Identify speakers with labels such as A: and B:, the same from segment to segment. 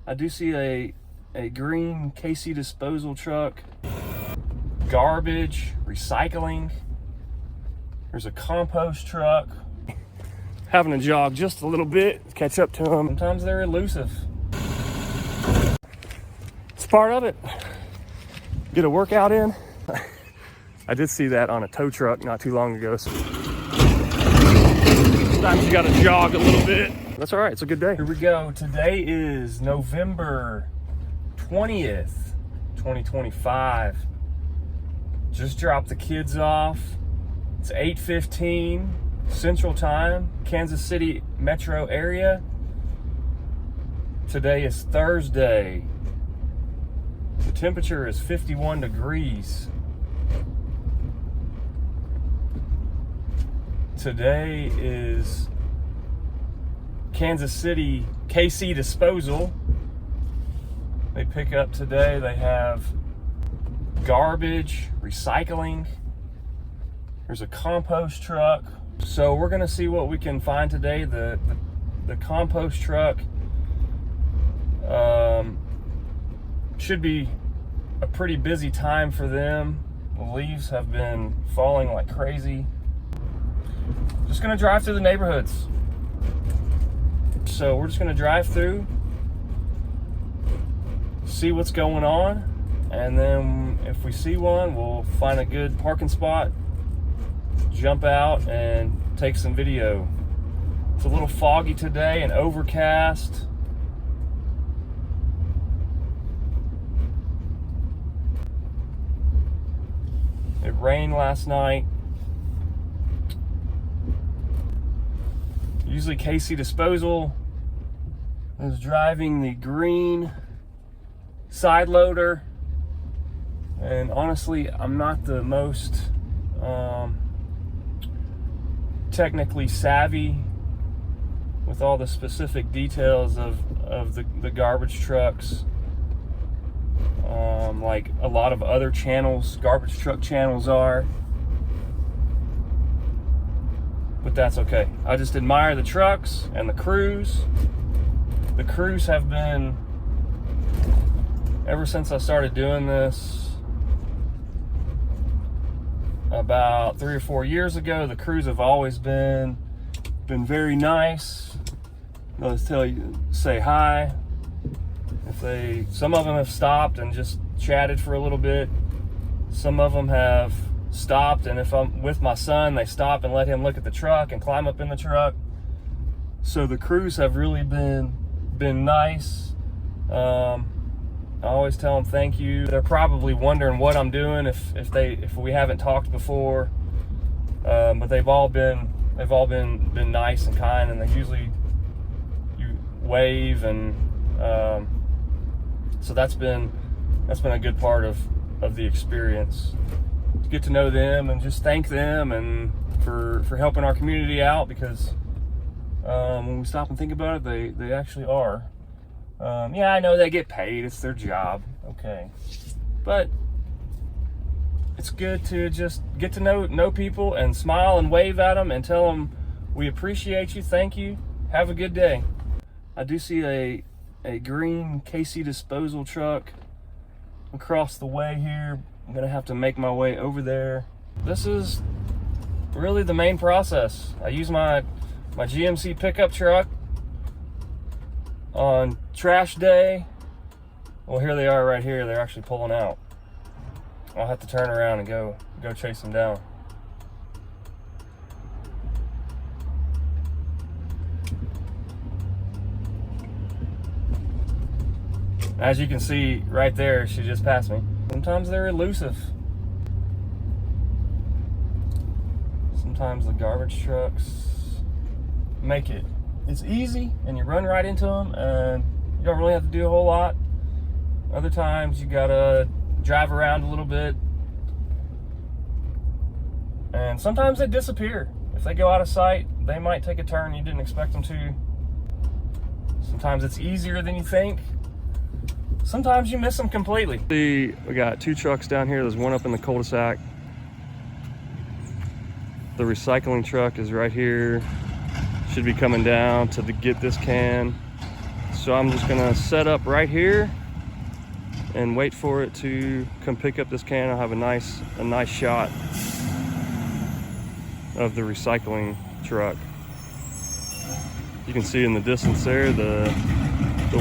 A: I do see a green KC disposal truck, garbage, recycling. There's a compost truck. Having to jog just a little bit, catch up to them. Sometimes they're elusive. It's part of it. Get a workout in. I did see that on a tow truck not too long ago. So sometimes you gotta jog a little bit. That's all right, it's a good day. Here we go. Today is November 20th, 2025. Just dropped the kids off. It's 8:15 Central Time, Kansas City metro area. Today is Thursday. The temperature is 51 degrees. Today is Kansas City KC disposal. They pick up today. They have garbage, recycling. There's a compost truck. So we're gonna see what we can find today. The compost truck should be a pretty busy time for them. The leaves have been falling like crazy. Just gonna drive through the neighborhoods. So we're just gonna drive through, see what's going on, and then if we see one, we'll find a good parking spot, jump out and take some video. It's a little foggy today and overcast. It rained last night. Usually KC Disposal is driving the green side loader, and honestly, I'm not the most technically savvy with all the specific details of the garbage trucks, like a lot of other channels, garbage truck channels are. But that's okay. I just admire the trucks and the crews. The crews have been, ever since I started doing this about 3 or 4 years ago, the crews have always been very nice. They'll tell you, say hi. Some of them have stopped and just chatted for a little bit. Some of them have stopped, and if I'm with my son, they stop and let him look at the truck and climb up in the truck. So the crews have really been nice. I always tell them thank you. They're probably wondering what I'm doing if we haven't talked before, but they've all been nice and kind, and they usually you wave, and so that's been a good part of the experience. To get to know them and just thank them and for helping our community out, because when we stop and think about it, they actually are. Yeah, I know they get paid, it's their job, okay, but it's good to just get to know people and smile and wave at them and tell them we appreciate you, thank you, have a good day. I do see a green KC disposal truck across the way here. I'm gonna have to make my way over there. This is really the main process. I use my GMC pickup truck on trash day. Well, here they are right here. They're actually pulling out. I'll have to turn around and go chase them down. As you can see right there, she just passed me. Sometimes they're elusive. Sometimes the garbage trucks make it's easy and you run right into them and you don't really have to do a whole lot. Other times you gotta drive around a little bit, and sometimes they disappear. If they go out of sight, they might take a turn you didn't expect them to. Sometimes it's easier than you think. Sometimes you miss them completely. See, we got 2 trucks down here. There's one up in the cul-de-sac. The recycling truck is right here. Should be coming down to get this can. So I'm just gonna set up right here and wait for it to come pick up this can. I'll have a nice shot of the recycling truck. You can see in the distance there the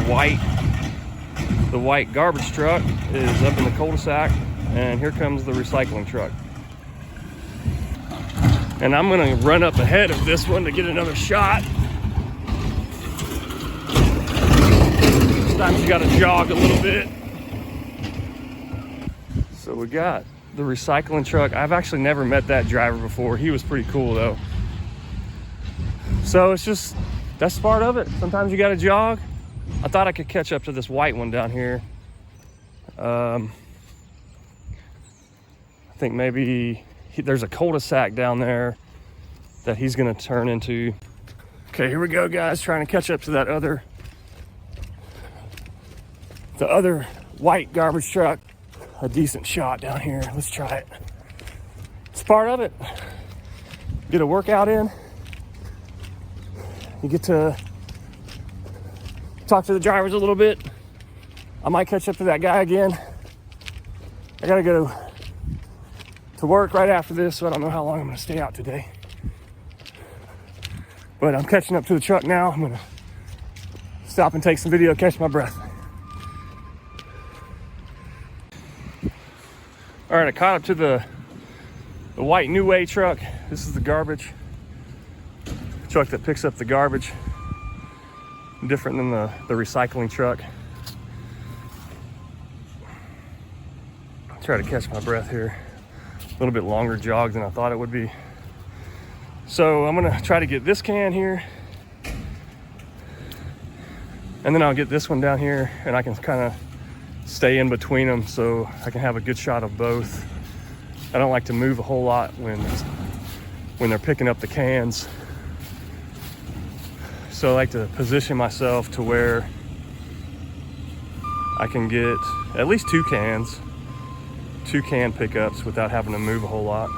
A: white garbage truck is up in the cul-de-sac, and here comes the recycling truck. And I'm gonna run up ahead of this one to get another shot. Sometimes you gotta jog a little bit. So we got the recycling truck. I've actually never met that driver before. He was pretty cool though. So it's just, that's part of it. Sometimes you gotta jog. I thought I could catch up to this white one down here. I think maybe there's a cul-de-sac down there that he's gonna turn into. Okay, here we go, guys, trying to catch up to that other white garbage truck. A decent shot down here. Let's try it. It's part of it. Get a workout in. You get to talk to the drivers a little bit. I might catch up to that guy again. I gotta go to work right after this, so I don't know how long I'm gonna stay out today. But I'm catching up to the truck now. I'm gonna stop and take some video, catch my breath. All right, I caught up to the white New Way truck. This is the garbage truck that picks up the garbage. Different than the recycling truck. Try to catch my breath here. A little bit longer jog than I thought it would be. So I'm gonna try to get this can here, and then I'll get this one down here, and I can kind of stay in between them so I can have a good shot of both. I don't like to move a whole lot when they're picking up the cans. So I like to position myself to where I can get at least two can pickups without having to move a whole lot.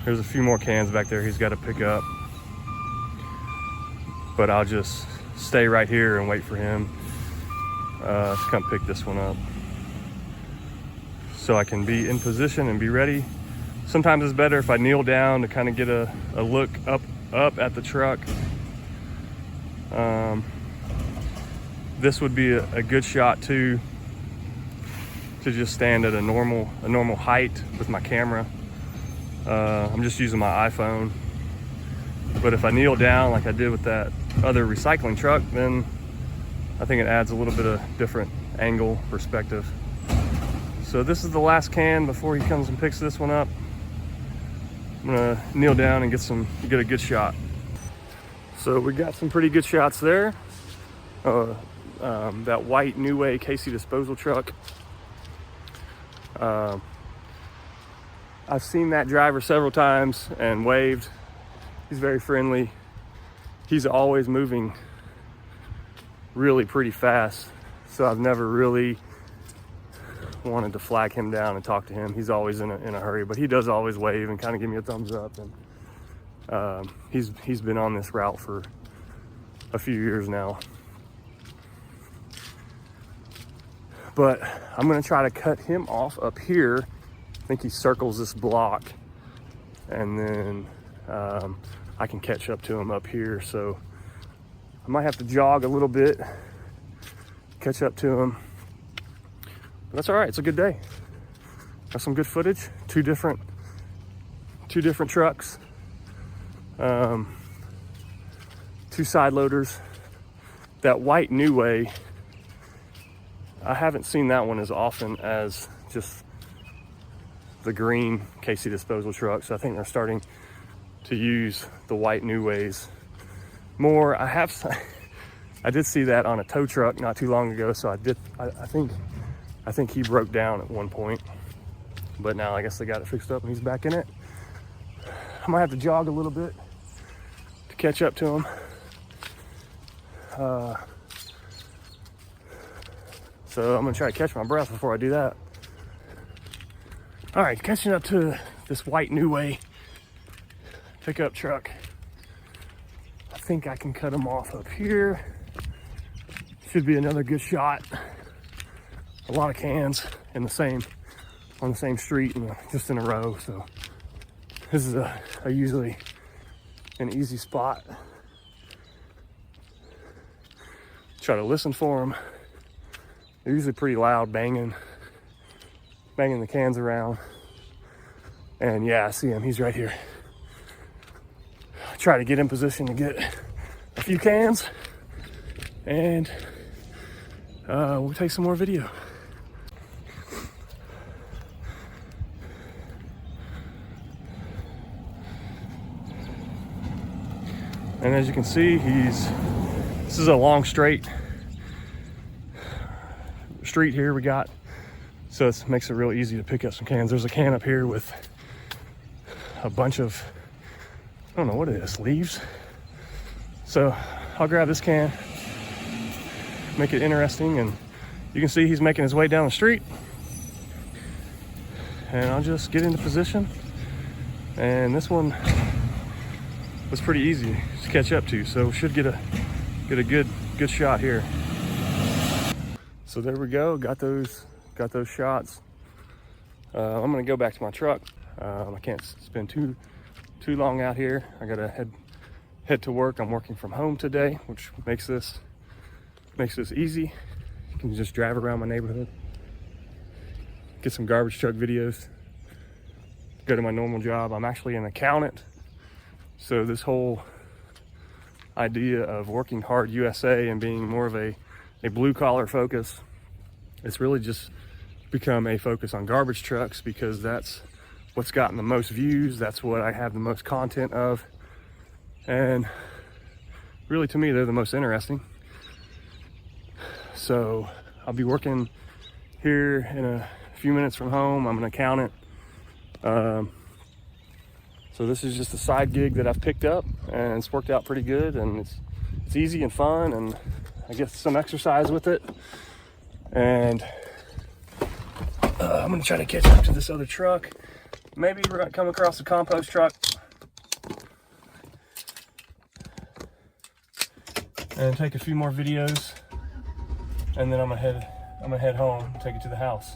A: There's a few more cans back there he's got to pick up, but I'll just stay right here and wait for him to come pick this one up so I can be in position and be ready. Sometimes it's better if I kneel down to kind of get a look up at the truck. This would be a good shot too, to just stand at a normal height with my camera. I'm just using my iPhone, but if I kneel down like I did with that other recycling truck, then I think it adds a little bit of different angle perspective. So this is the last can before he comes and picks this one up. I'm gonna kneel down and get a good shot. So we got some pretty good shots there. That white New Way Casey disposal truck. I've seen that driver several times and waved. He's very friendly. He's always moving really pretty fast, so I've never really wanted to flag him down and talk to him. He's always in a hurry, but he does always wave and kind of give me a thumbs up. And he's been on this route for a few years now. But I'm gonna try to cut him off up here. I think he circles this block, and then I can catch up to him up here. So I might have to jog a little bit, catch up to him. But that's all right, it's a good day. Got some good footage, two different trucks, two side loaders. That white New Way, I haven't seen that one as often as just the green Casey disposal truck. So I think they're starting to use the white New Ways more. I did see that on a tow truck not too long ago. So I think he broke down at one point, but now I guess they got it fixed up and he's back in it. I might have to jog a little bit to catch up to him. So I'm gonna try to catch my breath before I do that. All right, catching up to this white New Way pickup truck. I think I can cut them off up here. Should be another good shot. A lot of cans in the same, on the same street and just in a row. So this is a usually an easy spot. Try to listen for them. They're usually pretty loud, banging the cans around. And yeah, I see him, he's right here. Try to get in position to get a few cans, and we'll take some more video. And as you can see, this is a long straight street here we got, so it makes it real easy to pick up some cans. There's a can up here with a bunch of, I don't know what it is, leaves. So I'll grab this can, make it interesting, and you can see he's making his way down the street. And I'll just get into position. And this one was pretty easy to catch up to, so should get a good shot here. So there we go, got those shots. I'm gonna go back to my truck. I can't spend too long out here. I gotta head to work. I'm working from home today, which makes this easy. You can just drive around my neighborhood, get some garbage truck videos, go to my normal job. I'm actually an accountant, so this whole idea of working hard USA and being more of a blue collar focus, it's really just become a focus on garbage trucks because that's what's gotten the most views. That's what I have the most content of. And really, to me, they're the most interesting. So I'll be working here in a few minutes from home. I'm an accountant. So this is just a side gig that I've picked up, and it's worked out pretty good, and it's easy and fun, and I get some exercise with it. And I'm gonna try to catch up to this other truck. Maybe we're gonna come across a compost truck and take a few more videos, and then I'm gonna head home, take it to the house.